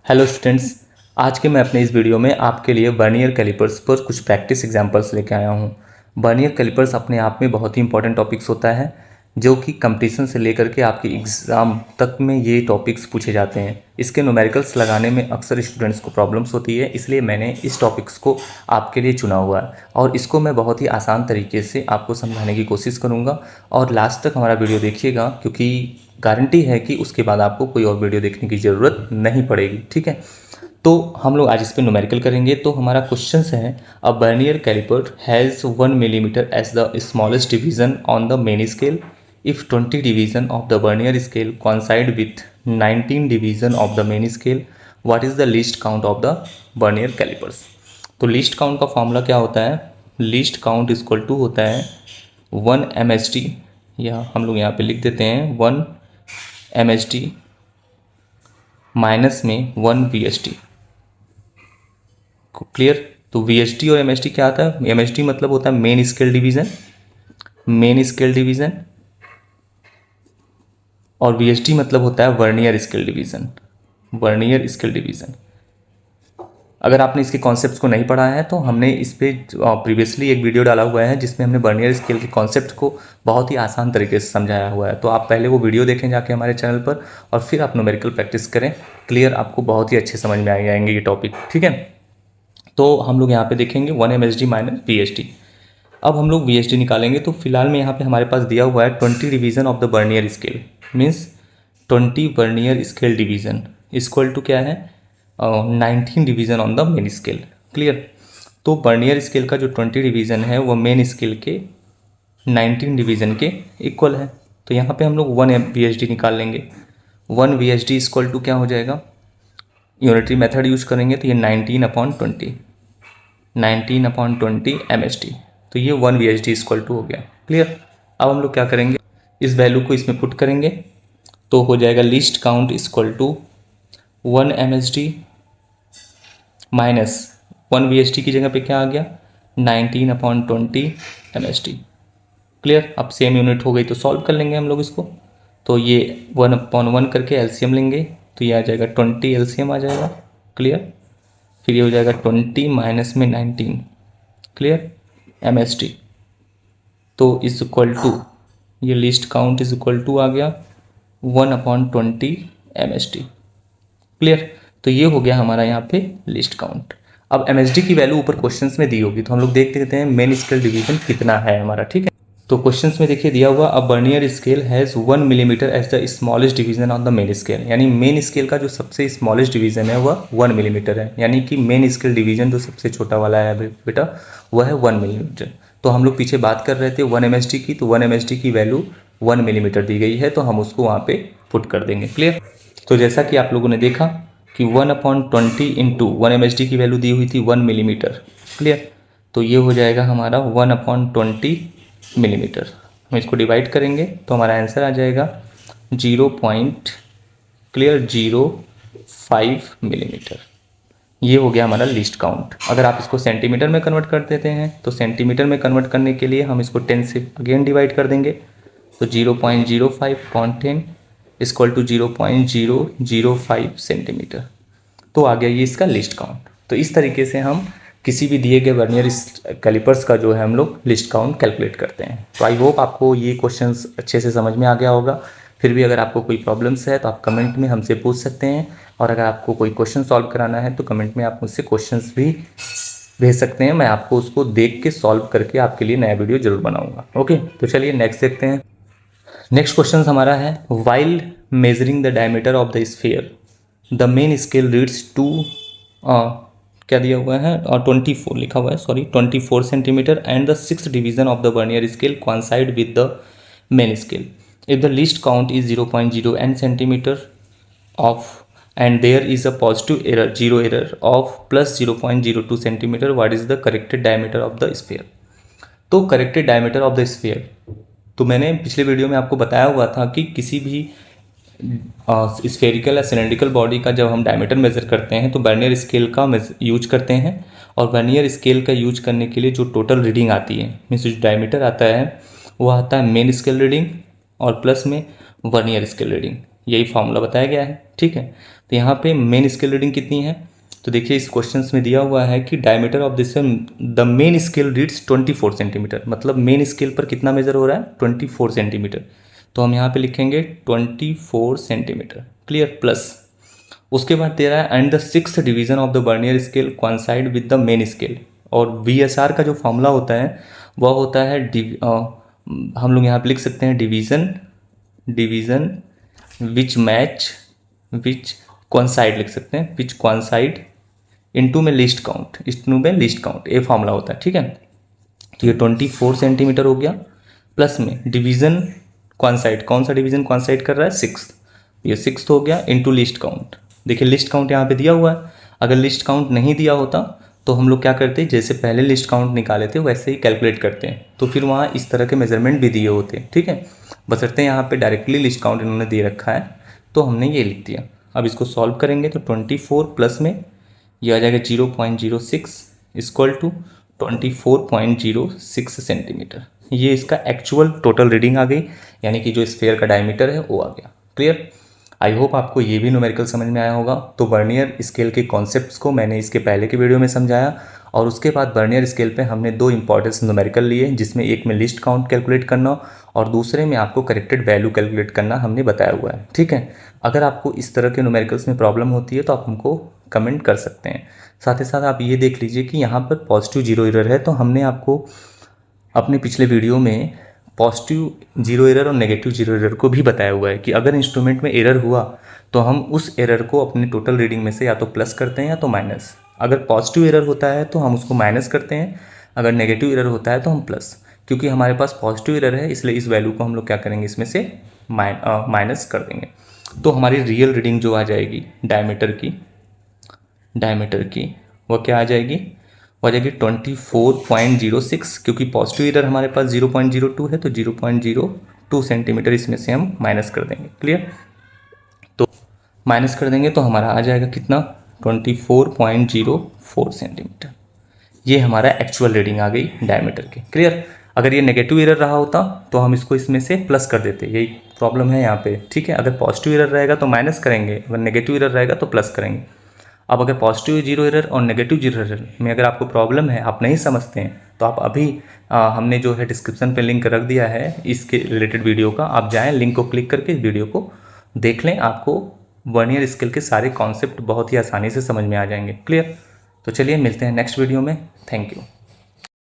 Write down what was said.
Hello students, आज के मैं अपने इस वीडियो में आपके लिए वर्नियर कैलिपर्स पर कुछ प्रैक्टिस एग्जांपल्स लेके आया हूँ। वर्नियर कैलिपर्स अपने आप में बहुत ही इंपॉर्टेंट टॉपिक्स होता है जो कि कंपटीशन से लेकर के आपके एग्ज़ाम तक में ये टॉपिक्स पूछे जाते हैं। इसके न्यूमेरिकल्स लगाने में अक्सर स्टूडेंट्स को प्रॉब्लम्स होती है, इसलिए मैंने इस टॉपिक्स को आपके लिए चुना हुआ है और इसको मैं बहुत ही आसान तरीके से आपको समझाने की कोशिश करूँगा और लास्ट तक हमारा वीडियो देखिएगा, क्योंकि गारंटी है कि उसके बाद आपको कोई और वीडियो देखने की ज़रूरत नहीं पड़ेगी। ठीक है, तो हम लोग आज इस पर न्यूमेरिकल करेंगे। तो हमारा क्वेश्चन है, a vernier caliper has 1 millimetre as the smallest division on the main scale. If 20 division of the vernier scale coincide with 19 division of the main scale, what is the least count of the vernier calipers. तो least count का formula क्या होता है? Least count equal to होता है 1 MSD, या हम लोग यहाँ पे लिख देते हैं 1 MSD माइनस में 1 VSD। क्लियर? तो VSD और MSD क्या आता है? MSD मतलब होता है main scale division, main scale division, और VSD मतलब होता है vernier scale division, vernier scale division. अगर आपने इसके कॉन्सेप्ट्स को नहीं पढ़ा है तो हमने इस पे प्रीवियसली एक वीडियो डाला हुआ है जिसमें हमने वर्नियर स्केल के कॉन्सेप्ट को बहुत ही आसान तरीके से समझाया हुआ है। तो आप पहले वो वीडियो देखें जाके हमारे चैनल पर, और फिर आप न्यूमेरिकल प्रैक्टिस करें। क्लियर? आपको बहुत ही अच्छे समझ में आ जाएंगे ये टॉपिक। ठीक है, तो हम लोग यहाँ पे देखेंगे 1 MSD माइनस VSD। अब हम लोग VSD निकालेंगे। तो फिलहाल में यहाँ पे हमारे पास दिया हुआ है 20 division of the vernier scale, means 20 vernier scale division equal to क्या है? 19 division on the main scale. Clear? तो वर्नियर स्केल का जो 20 डिवीजन है वो मेन स्केल के 19 डिवीजन के इक्वल है। तो यहाँ पे हम लोग 1 VSD निकाल लेंगे। 1 VSD इक्वल टू क्या हो जाएगा? यूनिटरी मेथड यूज करेंगे तो ये 19/20, 19/20 MSD। तो ये 1 VSD इक्वल टू हो गया। क्लियर? अब हम लोग क्या करेंगे, इस वैल्यू को इसमें पुट करेंगे तो हो जाएगा least count equal to 1 MSD minus 1 VSD की जगह पे क्या आ गया? 19/20 MSD। क्लियर? अब सेम यूनिट हो गई तो सॉल्व कर लेंगे हम लोग इसको। तो ये 1/1 करके एलसीएम लेंगे तो ये आ जाएगा 20, एलसीएम आ जाएगा। क्लियर? फिर ये हो जाएगा 20 माइनस में 19। क्लियर? MSD। तो इज इक्वल टू, ये least count is equal to आ गया 1/20 MSD। क्लियर? तो ये हो गया हमारा यहाँ पे लिस्ट काउंट। अब MSD की वैल्यू ऊपर क्वेश्चंस में दी होगी तो हम लोग देख लेते हैं मेन स्केल डिवीजन कितना है हमारा। ठीक है, तो क्वेश्चंस में देखिए दिया हुआ, a vernier scale has 1 millimetre as the smallest division on the main scale. यानी मेन स्केल का जो सबसे स्मॉलेस्ट डिवीजन है वह 1 मिलीमीटर है, यानी कि मेन स्केल डिवीजन जो सबसे छोटा वाला है बेटा वह है 1 मिलीमीटर। तो हम लोग पीछे बात कर रहे थे 1 MSD की, तो 1 MSD की वैल्यू 1 मिलीमीटर दी गई है तो हम उसको वहाँ पे पुट कर देंगे। क्लियर? तो जैसा कि आप लोगों ने देखा कि 1/20 इंटू 1 MSD की वैल्यू दी हुई थी 1 मिलीमीटर। क्लियर? तो ये हो जाएगा हमारा 1/20 मिलीमीटर। हम इसको डिवाइड करेंगे तो हमारा आंसर आ जाएगा 0.05 मिलीमीटर। ये हो गया हमारा लिस्ट काउंट। अगर आप इसको सेंटीमीटर में कन्वर्ट कर देते हैं तो सेंटीमीटर में कन्वर्ट करने के लिए हम इसको 10 से अगेन डिवाइड कर देंगे। तो 0.05 इक्वल टू 0.005 सेंटीमीटर। तो आ गया ये इसका लिस्ट काउंट। तो इस तरीके से हम किसी भी दिए गए वर्नियर कैलिपर्स का जो है हम लोग लिस्ट काउंट कैलकुलेट करते हैं। तो आई होप आपको ये क्वेश्चंस अच्छे से समझ में आ गया होगा। फिर भी अगर आपको कोई प्रॉब्लम्स है तो आप कमेंट में हमसे पूछ सकते हैं, और अगर आपको कोई क्वेश्चन सॉल्व कराना है तो कमेंट में आप मुझसे क्वेश्चंस भी भेज सकते हैं। मैं आपको उसको देख के सॉल्व करके आपके लिए नया वीडियो जरूर बनाऊँगा। ओके, तो चलिए नेक्स्ट देखते हैं। नेक्स्ट क्वेश्चन हमारा है, while measuring the diameter of the sphere the main scale reads two, क्या दिया हुआ है, 24 लिखा हुआ है, sorry 24 centimetre, and the 6th division of the vernier scale coincide with the main scale. If the least count is 0.0n centimeter of and there is a positive error, zero error of plus 0.02 centimeter, what is the corrected diameter of the sphere? तो corrected diameter of the sphere, तो मैंने पिछले video में आपको बताया हुआ था कि किसी भी स्फेरिकल या सिलेंड्रिकल बॉडी का जब हम डायमीटर मेज़र करते हैं तो वर्नियर स्केल का यूज करते हैं, और वर्नियर स्केल का यूज करने के लिए जो टोटल रीडिंग आती है, मीन्स जो डायमीटर आता है वो आता है मेन स्केल रीडिंग और प्लस में वर्नियर स्केल रीडिंग। यही फॉर्मूला बताया गया है, ठीक है। तो यहाँ पे मेन स्केल रीडिंग कितनी है, तो देखिए इस क्वेश्चन में दिया हुआ है कि diameter of this the main scale reads 24 centimetre, मतलब मेन स्केल पर कितना मेजर हो रहा है 24 सेंटीमीटर। तो हम यहाँ पे लिखेंगे 24 सेंटीमीटर, क्लियर। प्लस उसके बाद दे रहा है and the sixth division of the vernier scale coincide with the main scale. और VSR का जो फॉर्मूला होता है वह होता है हम लोग यहाँ पे लिख सकते हैं डिवीज़न विच कोइंसाइड लिख सकते हैं, विच कोइंसाइड इनटू में लीस्ट काउंट, ये फॉर्मूला होता है, ठीक है। तो ये 24 सेंटीमीटर हो गया, प्लस में डिवीज़न कोइंसाइड, कौन सा डिवीज़न कोइंसाइड कर रहा है, 6, ये 6 हो गया इनटू लीस्ट काउंट। देखिए लिस्ट काउंट यहाँ पे दिया हुआ है, अगर लिस्ट काउंट नहीं दिया होता तो हम लोग क्या करते, जैसे पहले लिस्ट काउंट निकाले थे वैसे ही कैलकुलेट करते हैं, तो फिर वहाँ इस तरह के मेजरमेंट भी दिए होते हैं, ठीक है। बशर्ते यहाँ पे डायरेक्टली लिस्ट काउंट इन्होंने दे रखा है तो हमने ये लिख दिया। अब इसको सॉल्व करेंगे तो 24 प्लस में ये आ जाएगा 0.06 इक्वल टू 24.06 सेंटीमीटर। ये इसका एक्चुअल टोटल रीडिंग आ गई, यानी कि जो स्फेयर का डायमीटर है वो आ गया, क्लियर। आई होप आपको ये भी न्यूमेरिकल समझ में आया होगा। तो वर्नियर स्केल के कॉन्सेप्ट्स को मैंने इसके पहले के वीडियो में समझाया, और उसके बाद वर्नियर स्केल पे हमने 2 इंपॉर्टेंट न्यूमेरिकल लिए, जिसमें एक में लिस्ट काउंट कैलकुलेट करना और दूसरे में आपको करेक्टेड वैल्यू कैलकुलेट करना हमने बताया हुआ है, ठीक है। अगर आपको इस तरह के न्यूमेरिकल्स में प्रॉब्लम होती है तो आप हमको कमेंट कर सकते हैं। साथ ही साथ आप ये देख लीजिए कि यहाँ पर पॉजिटिव जीरो एरर है, तो हमने आपको अपने पिछले वीडियो में पॉजिटिव जीरो एरर और नेगेटिव जीरो एरर को भी बताया हुआ है कि अगर इंस्ट्रूमेंट में एरर हुआ तो हम उस एरर को अपने टोटल रीडिंग में से या तो प्लस करते हैं या तो माइनस। अगर पॉजिटिव एरर होता है तो हम उसको माइनस करते हैं, अगर नेगेटिव एरर होता है तो हम प्लस। क्योंकि हमारे पास पॉजिटिव एरर है इसलिए इस वैल्यू को हम लोग क्या करेंगे, इसमें से माइनस कर देंगे। तो हमारी रियल रीडिंग जो आ जाएगी डायमीटर की वो क्या आ जाएगी, वो आ जाएगी 24.06, क्योंकि पॉजिटिव एरर हमारे पास 0.02 है तो 0.02 सेंटीमीटर इसमें से हम माइनस कर देंगे, क्लियर। तो माइनस कर देंगे तो हमारा आ जाएगा कितना, 24.04 सेंटीमीटर। ये हमारा एक्चुअल रीडिंग आ गई डायमीटर की, क्लियर। अगर ये नेगेटिव एरर रहा होता तो हम इसको इसमें से प्लस कर देते, यही प्रॉब्लम है यहाँ पे, ठीक है। अगर पॉजिटिव एरर रहेगा तो माइनस करेंगे, अगर नेगेटिव एरर रहेगा तो प्लस करेंगे। अब अगर पॉजिटिव जीरो एरर और नेगेटिव जीरो एरर में अगर आपको प्रॉब्लम है, आप नहीं समझते हैं, तो आप अभी हमने जो है डिस्क्रिप्शन पे लिंक रख दिया है इसके रिलेटेड वीडियो का, आप जाएं लिंक को क्लिक करके इस वीडियो को देख लें, आपको वर्नियर स्केल के सारे कॉन्सेप्ट बहुत ही आसानी से समझ में आ जाएंगे, क्लियर। तो चलिए मिलते हैं नेक्स्ट वीडियो में, थैंक यू।